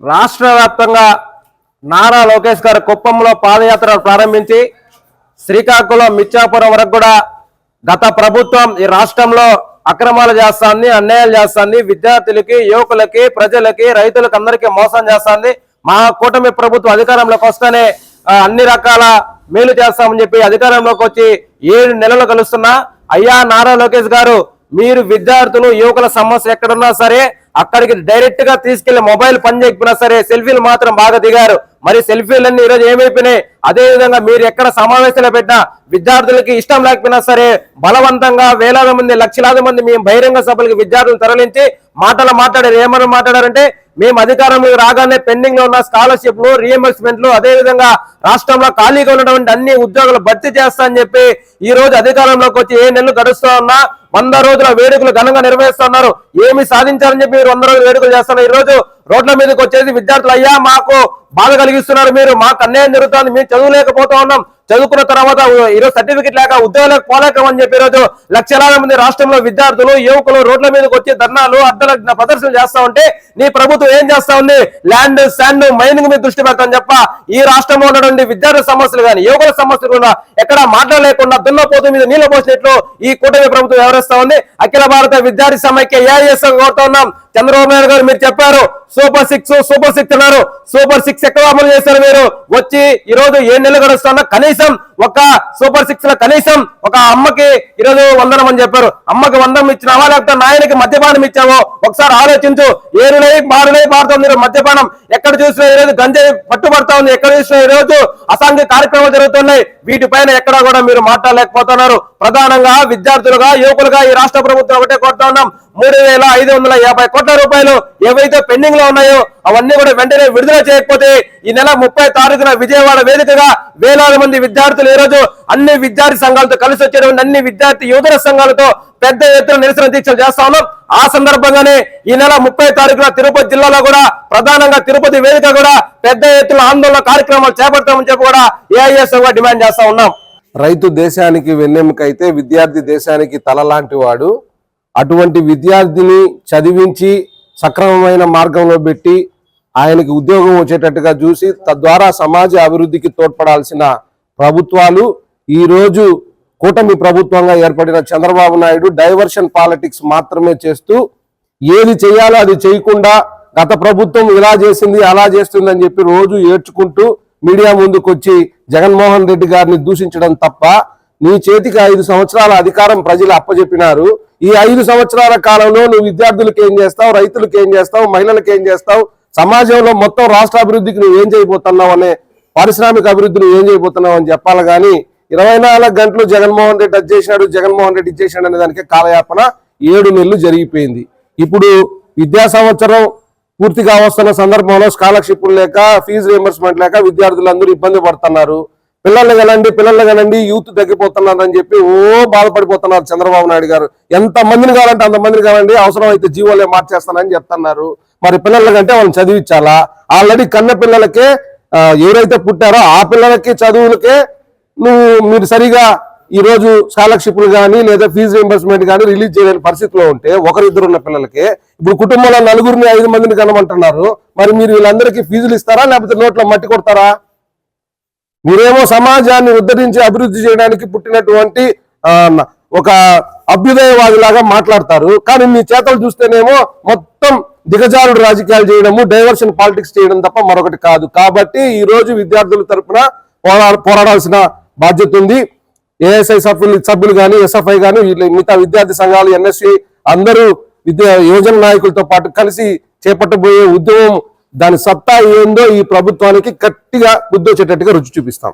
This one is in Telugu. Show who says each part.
Speaker 1: రాష్ట్ర వ్యాప్తంగా నారా లోకేష్ గారు కుప్పంలో పాదయాత్ర ప్రారంభించి శ్రీకాకుళం మిచ్చాపురం వరకు కూడా గత ప్రభుత్వం ఈ రాష్ట్రంలో అక్రమాలు చేస్తుంది, అన్యాయాలు చేస్తుంది, విద్యార్థులకి, యువకులకి, ప్రజలకి, రైతులకు అందరికీ మోసం చేస్తుంది. మా కూటమి ప్రభుత్వం అధికారంలోకి వస్తేనే అన్ని రకాల మేలు చేస్తామని చెప్పి అధికారంలోకి వచ్చి 7 నెలలు కలుస్తున్నా. అయ్యా నారా లోకేష్ గారు, మీరు విద్యార్థులు, యువకుల సమస్య ఎక్కడున్నా సరే అక్కడికి డైరెక్ట్ గా తీసుకెళ్లి మొబైల్ పని చేయకపోయినా సరే సెల్ఫీలు మాత్రం బాగా దిగారు. మరి సెల్ఫీలన్నీ ఈరోజు ఏమైపోయినాయి? అదే విధంగా మీరు ఎక్కడ సమావేశాలు పెట్టినా విద్యార్థులకి ఇష్టం లేకపోయినా సరే బలవంతంగా వేలాది మంది, లక్షలాది మంది మేము బహిరంగ సభలకు విద్యార్థులు తరలించి మాట్లాడారు. ఏమని మాట్లాడారంటే, మేము అధికారంలోకి రాగానే పెండింగ్ లో ఉన్న స్కాలర్షిప్లు, రీఎంబర్స్మెంట్లు, అదే విధంగా రాష్ట్రంలో ఖాళీగా ఉన్నటువంటి అన్ని ఉద్యోగులు భర్తీ చేస్తా అని చెప్పి ఈ రోజు అధికారంలోకి వచ్చి 7 నెలలు గడుస్తా ఉన్నా 100 రోజుల వేడుకలు ఘనంగా నిర్వహిస్తున్నారు. ఏమి సాధించారని చెప్పి 100 రోజుల వేడుకలు చేస్తున్నారు. ఈ రోజు రోడ్ల మీదకి వచ్చేసి విద్యార్థులు, అయ్యా మాకు బాధ కలిగిస్తున్నారు, మీరు మాకు అన్యాయం జరుగుతుంది, మేము చదువులేకపోతా ఉన్నాం, చదువుకున్న తర్వాత ఈరోజు సర్టిఫికెట్ లేక ఉద్యోగాలకు పోలేకమని చెప్పి ఈరోజు లక్షలాది మంది రాష్ట్రంలో విద్యార్థులు, యువకులు రోడ్ల మీదకి వచ్చి ధర్నాలు, అర్ధనగ్న ప్రదర్శనలు చేస్తా ఉంటే నీ ప్రభుత్వం ఏం చేస్తా ఉంది? ల్యాండ్, శాండ్, మైనింగ్ మీద దృష్టి పెడతాను చెప్ప ఈ రాష్ట్రంలో ఉన్నటువంటి విద్యార్థి సమస్యలు కానీ, యువకుల సమస్యలు కూడా ఎక్కడ మాట్లాడలేకుండా దున్నపోతు మీద నీళ్లు పోసినట్లు ఈ కూటమి ప్రభుత్వం వ్యవహరిస్తా ఉంది. అఖిల భారత విద్యార్థి సమైక్య ఏఐఎస్ కోరుతా ఉన్నాం. చంద్రబాబు నాయుడు గారు మీరు చెప్పారు సూపర్ 6 అన్నారు. సూపర్ 6 ఎక్కడ అమలు చేశారు? మీరు వచ్చి ఈ రోజు 7 నెలలు గడుస్తున్నా కనీసం ఒక సూపర్ 6 లో కనీసం ఒక అమ్మకి ఈరోజు 100 అని చెప్పారు. అమ్మకి 100 ఇచ్చినావా, లేకపోతే నాయనకి మద్యపానం ఇచ్చావో ఒకసారి ఆలోచించు. ఏరులై బారుతుంది మద్యపానం. ఎక్కడ చూసినా ఈరోజు గంజాయి పట్టుబడతా ఉంది, ఎక్కడ చూసినా ఈ రోజు అసాంఘిక కార్యక్రమాలు జరుగుతున్నాయి. వీటిపైన ఎక్కడా కూడా మీరు మాట్లాడలేకపోతున్నారు. ప్రధానంగా విద్యార్థులుగా, యువకులుగా ఈ రాష్ట్ర ప్రభుత్వం ఒకటే కోరుతా ఉన్నాం. 3,550 కోట్ల రూపాయలు ఏవైతే పెండింగ్ లో ఉన్నాయో అవన్నీ కూడా వెంటనే విడుదల చేయకపోతే ఈ నెల 30 తారీఖున విజయవాడ వేదికగా వేలాది మంది విద్యార్థులు ఈ రోజు అన్ని విద్యార్థి సంఘాలతో కలిసి వచ్చేటువంటి అన్ని విద్యార్థి యువజన సంఘాలతో పెద్ద ఎత్తున నిరసన దీక్షలు చేస్తా ఉన్నాం. ఆ సందర్భంగానే ఈ నెల 30 తారీఖున తిరుపతి జిల్లాలో కూడా ప్రధానంగా తిరుపతి వేదిక కూడా పెద్ద ఎత్తున ఆందోళన కార్యక్రమాలు చేపడతామని చెప్పి కూడా ఏఐఎస్ డిమాండ్ చేస్తా ఉన్నాం.
Speaker 2: రైతు దేశానికి వెన్నెముకైతే విద్యార్థి దేశానికి తల లాంటి వాడు. అటువంటి విద్యార్థిని చదివించి సక్రమమైన మార్గంలో పెట్టి ఆయనకి ఉద్యోగం వచ్చేటట్టుగా చూసి తద్వారా సమాజ అభివృద్ధికి తోడ్పడాల్సిన ప్రభుత్వాలు ఈరోజు కూటమి ప్రభుత్వంగా ఏర్పడిన చంద్రబాబు నాయుడు డైవర్షన్ పాలిటిక్స్ మాత్రమే చేస్తూ ఏది చేయాలో అది చేయకుండా గత ప్రభుత్వం ఇలా చేసింది, అలా చేస్తుంది అని చెప్పి రోజు ఏడ్చుకుంటూ మీడియా ముందుకు వచ్చి జగన్మోహన్ రెడ్డి గారిని దూషించడం తప్ప, నీ చేతికి 5 సంవత్సరాల అధికారం ప్రజలు అప్పచెప్పినారు. ఈ 5 సంవత్సరాల కాలంలో నువ్వు విద్యార్థులకు ఏం చేస్తావు, రైతులకు ఏం చేస్తావు, మహిళలకు ఏం చేస్తావు, సమాజంలో మొత్తం రాష్ట్ర అభివృద్ధికి నువ్వు ఏం చేయబోతున్నావు అనే, పారిశ్రామిక అభివృద్ధిని ఏం చేయబోతున్నావు అని చెప్పాలి. కానీ 24 గంటలు జగన్మోహన్ రెడ్డి అది చేసినాడు, జగన్మోహన్ రెడ్డి చేసినాడు అనే దానికి కాలయాపన 7 నెలలు జరిగిపోయింది. ఇప్పుడు విద్యా సంవత్సరం పూర్తిగా వస్తున్న సందర్భంలో స్కాలర్షిప్లు లేక, ఫీజు రియంబర్స్మెంట్ లేక విద్యార్థులందరూ ఇబ్బంది పడుతున్నారు. పిల్లలు కనండి యూత్ తగ్గిపోతున్నారు అని చెప్పి బాధపడిపోతున్నారు చంద్రబాబు నాయుడు గారు. ఎంత మందిని కావాలంటే అంతమందిని కావాలండి, అవసరం అయితే జీవోలే మార్చేస్తానని చెప్తున్నారు. మరి పిల్లల కంటే వాళ్ళని చదివించాలా? ఆల్రెడీ కన్న పిల్లలకే ఎవరైతే పుట్టారో ఆ పిల్లలకి చదువులకే మీరు సరిగా ఈ రోజు స్కాలర్షిప్లు కానీ లేదా ఫీజు రియంబర్స్మెంట్ కానీ రిలీజ్ చేయలేని పరిస్థితిలో ఉంటే, 1-2 ఉన్న పిల్లలకి ఇప్పుడు కుటుంబంలో 4 5 మందిని కనమంటున్నారు. మరి మీరు వీళ్ళందరికీ ఫీజులు ఇస్తారా, లేకపోతే నోట్లో మట్టి కొడతారా? మీరేమో సమాజాన్ని ఉద్ధరించి అభివృద్ధి చేయడానికి పుట్టినటువంటి ఒక అభ్యుదయవాదిలాగా మాట్లాడతారు. కానీ మీ చేతలు చూస్తేనేమో మొత్తం దిగజారుడు రాజకీయాలు చేయడము, డైవర్షన్ పాలిటిక్స్ చేయడం తప్ప మరొకటి కాదు. కాబట్టి ఈ రోజు విద్యార్థుల తరఫున పోరాడాల్సిన బాధ్యత ఉంది. ఏఎస్ఐ సభ్యులు కానీ, ఎస్ఎఫ్ఐ కానీ, మిగతా విద్యార్థి సంఘాలు, ఎన్ఎస్సి అందరూ యువజన నాయకులతో పాటు కలిసి చేపట్టబోయే ఉద్యమం దాని సత్తా ఏందో ఈ ప్రభుత్వానికి గట్టిగా బుద్ధి వచ్చేటట్టుగా రుచి చూపిస్తాం.